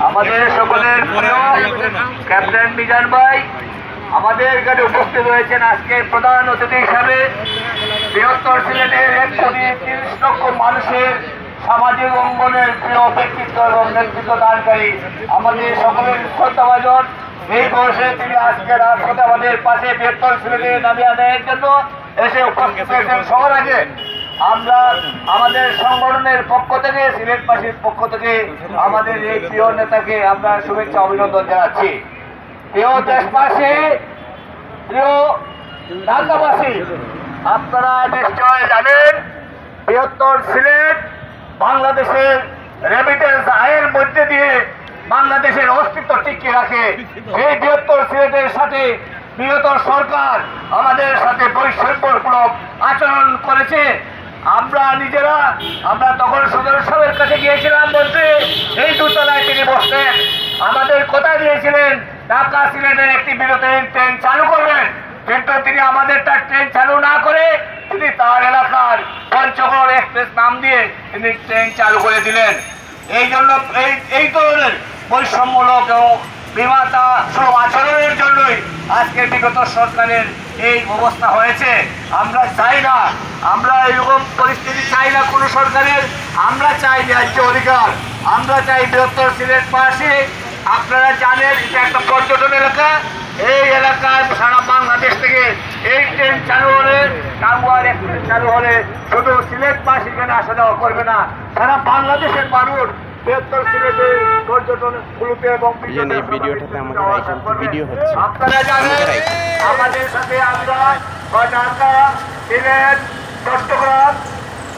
আমাদের সকলের ক্যাপ্টেন মিজান ভাই আমাদের এখানে উপস্থিত রয়েছেন আজকে প্রধান অতিথি হিসাবে। বৃহত্তর সিলেটের 130 লক্ষ মানুষের সামাজিক অঙ্গনের প্রিয় ব্যক্তিত্ব এবং নেতৃত্ব দানকারী আমাদের সকলের শ্রদ্ধাভাজন। এই বয়সে তিনি আজকে রাজপথে আমাদের পাশে বৃহত্তর সিলেটে দাবি আদায়ের জন্য এসে উপস্থিত হয়েছেন। সবার আগে আমরা আমাদের সংগঠনের পক্ষ থেকে, সিলেটবাসীর পক্ষ থেকে আমাদের এই প্রিয় নেতাকে আমরা শুভেচ্ছা অভিনন্দন জানাচ্ছি। প্রিয় দেশবাসী, প্রিয় ঢাকাবাসী, আপনারা নিশ্চয় জানেন বৃহত্তর সিলেট বাংলাদেশের রেমিটেন্স আয়ের মধ্যে দিয়ে বাংলাদেশের অস্তিত্ব টিকিয়ে রাখে। এই বৃহত্তর সিলেটের সাথে বৃহত্তর সরকার আমাদের সাথে বৈষম্যমূলক আচরণ করেছে। আমরা নিজেরা তখন সদর সাহেবের কাছে গিয়েছিলাম বলতে এই দোতলায় তিনি বসতেন, আমাদের কথা দিয়েছিলেন ঢাকা সিলেটের একটি বিরতিহীন ট্রেন চালু করবেন, কিন্তু তিনি আমাদেরটা ট্রেন চালু না করে তিনি তার এলাকার পঞ্চগড় এক্সপ্রেস নাম দিয়ে তিনি ট্রেন চালু করে দিলেন। এই জন্য এই ধরনের বৈষম্যমূলক এবং বিমাতা সুলভ আচরণের জন্যই আজকে বিগত সরকারের এই অবস্থা হয়েছে। আমরা চাই না, আমরা এরকম পরিস্থিতি চাই না কোনো সরকারের। আমরা চাই ন্যায্য অধিকার, আমরা চাই বৃহত্তর সিলেটবাসী। আপনারা জানেন এটা একটা পর্যটন এলাকা। এই এলাকায় সারা বাংলাদেশ থেকে এই ট্রেন চালু হলে, টাঙ্গুয়ার এক্সপ্রেস চালু হলে শুধু সিলেটবাসী এখানে আসা যাওয়া করবে না, সারা বাংলাদেশের মানুষ বৃহত্তর সিলেটের পর্যটনগুলোতে এবং আপনারা জানেন আমাদের সাথে আমরা ঢাকা, সিলেট, চট্টগ্রাম,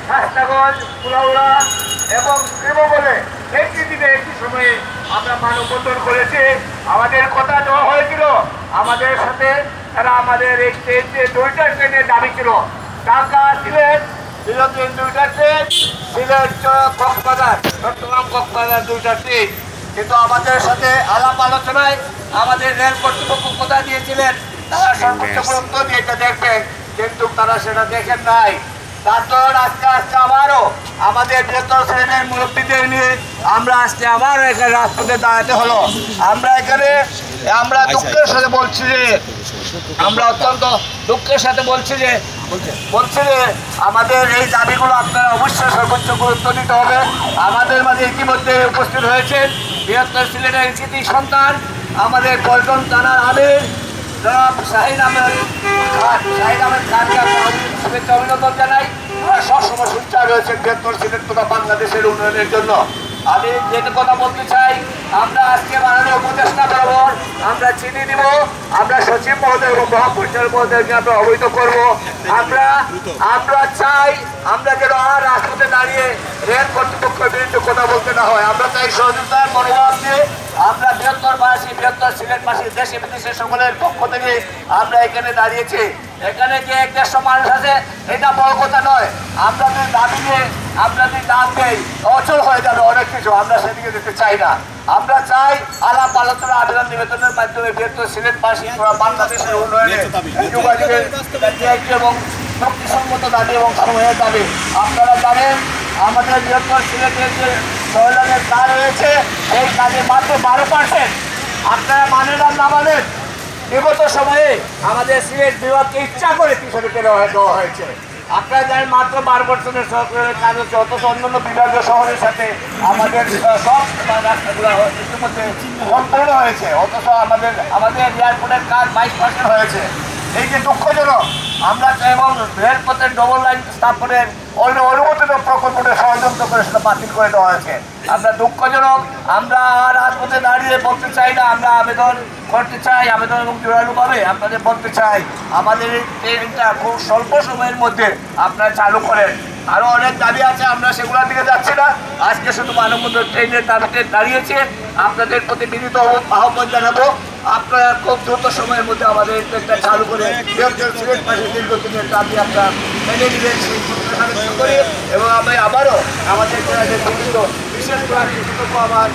শাস্তাগঞ্জ, কুলাউড়া এবং শ্রীমঙ্গলে একটি দিনে একটি সময়ে আমরা মানববন্ধন করেছি। আমাদের কথা দেওয়া হয়েছিল আমাদের সাথে তারা আমাদের এই ট্রেনে 2টা ট্রেনের দাবি ছিল, ঢাকা সিলেট ট্রেন 2টা ট্রেন, সিলেট কক্সবাজার, চট্টগ্রাম কক্সবাজার 2টা ট্রেন। কিন্তু আমাদের সাথে আলাপ আলোচনায় আমাদের রেল কর্তৃপক্ষ কথা দিয়েছিলেন তারা সর্বোচ্চ গুরুত্ব দিয়ে এটা দেখবেন, কিন্তু তারা সেটা দেখেন নাই। তারপর আজকে আবারও আমাদের বৃহত্তর শ্রেণীর মুরব্বীদের নিয়ে আমরা আজকে আবার এখানে রাজপথে দাঁড়াতে হলো। আমরা দুঃখের সাথে বলছি যে আমরা অত্যন্ত দুঃখের সাথে বলছি যে আমাদের এই দাবিগুলো আপনারা অবশ্যই সর্বোচ্চ গুরুত্ব দিতে হবে। আমাদের মাঝে ইতিমধ্যে উপস্থিত হয়েছেন বৃহত্তর সিলেটের কৃতি সন্তান আমাদের পল্টন থানার আমির জনাব শাহিন আহমেদ খানকে শুভেচ্ছা অভিনন্দন জানাই। সবসময় সোচ্চার রয়েছেন বৃহত্তর সিলেট তথা বাংলাদেশের উন্নয়নের জন্য। আমি যেটা কথা বলতে চাই, আমরা আজকে মাননীয় উপদেষ্টা বরাবর আমরা চিঠি দিব, আমরা সচিব মহোদয় এবং মহাপরিচালক মহোদয়কে আমরা অবহিত করব। আমরা চাই আমরা যেন আর রাজপথে দাঁড়িয়ে রেল কর্তৃপক্ষের বিরুদ্ধে কথা বলতে না হয়। আমরা চাই সহযোগিতার মনোভাব দিয়ে আমরা বৃহত্তর সিলেটবাসী দেশে বিদেশে সকলের পক্ষ থেকে আমরা এখানে দাঁড়িয়েছি। এখানে যে 150 মানুষ আছে এটা বড় কথা নয়। আমরা যদি দাবি নিয়ে আমরা যদি দাম নেই অচল হয়ে যাবে অনেক কিছু, আমরা সেদিকে যেতে চাই না। আমরা চাই আলাপ আলোচনা আবেদন নিবেদনের মাধ্যমে বৃহত্তর সিলেটবাসী বাংলাদেশের উন্নয়নে যোগাযোগের এবং শক্তিসম্মত দাবি এবং সময়ের দাবি। আপনারা জানেন আমাদের বৃহত্তর সিলেটের যে সহযোগের কাজ রয়েছে এই কাজে মাত্র 12%। আপনারা মানেন আর না মানেন, বিগত সময়ে আমাদের সিলেট বিভাগকে ইচ্ছা করে 30 দেওয়া হয়েছে। আপনারা জানেন মাত্র 12% সরকারের কাজ হচ্ছে, অথচ অন্যান্য বিভাগীয় শহরের সাথে আমাদের সব রাস্তাগুলো ইতিমধ্যে সম্পূর্ণ হয়েছে, অথচ আমাদের এয়ারপোর্টের কাজ 22% হয়েছে। এই যে দুঃখজনক, আমরা এবং রেলপথের ডবল লাইন স্থাপনের অনুমোদিত প্রকল্পটা ষড়যন্ত্র করে সেটা বাতিল করে দেওয়া হয়েছে। আমরা দুঃখজনক, আমরা রাজপথে দাঁড়িয়ে বলতে চাই না, আমরা আবেদন করতে চাই, আবেদন এবং জোরালোভাবে আপনাদের বলতে চাই আমাদের এই ট্রেনটা খুব স্বল্প সময়ের মধ্যে আপনারা চালু করেন। আরও অনেক দাবি আছে, আমরা সেগুলোর দিকে যাচ্ছি না। আজকে শুধু মানববন্ধন ট্রেনের দাবিতে দাঁড়িয়েছে, আপনাদের প্রতি বিনীত আহ্বান জানাবো আপনারা খুব দ্রুত সময়ের মধ্যে আমাদের ট্রেনটা চালু করে সিলেটবাসী দীর্ঘদিনের দাবি আপনারা মেনে নেবেন করি। এবং আমি আবারও আমাদের বিশেষ করে কৃতজ্ঞ আমার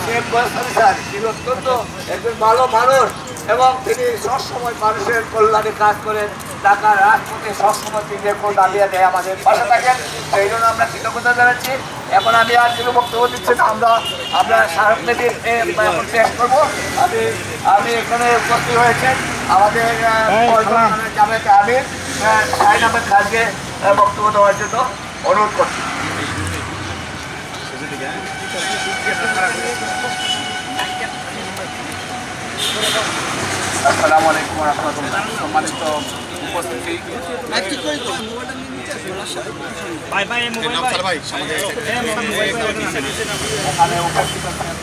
শেখ বয়স আলী স্যার, তিনি অত্যন্ত একজন ভালো মানুষ এবং তিনি সবসময় মানুষের কল্যাণে কাজ করেন। ঢাকার রাজপথে সবসময় দীর্ঘক্ষণ দাঁড়িয়ে দেয় আমাদের পাশে থাকেন, সেই জন্য আমরা কৃতজ্ঞতা জানাচ্ছি। এখন আমি আর কিছু বক্তব্য দিচ্ছি না, আমরা স্মারকলিপি শেষ করবো। আমি এখানে উপস্থিত হয়েছেন আমাদের জামায়াত আমির শাহীন আহমেদ খানকে বক্তব্য দেওয়ার জন্য অনুরোধ করছি। আসসালামু আলাইকুম ওয়া রাহমাতুল্লাহ। সম্মানিত উপস্থিতি, এখানে উপস্থিত আছেন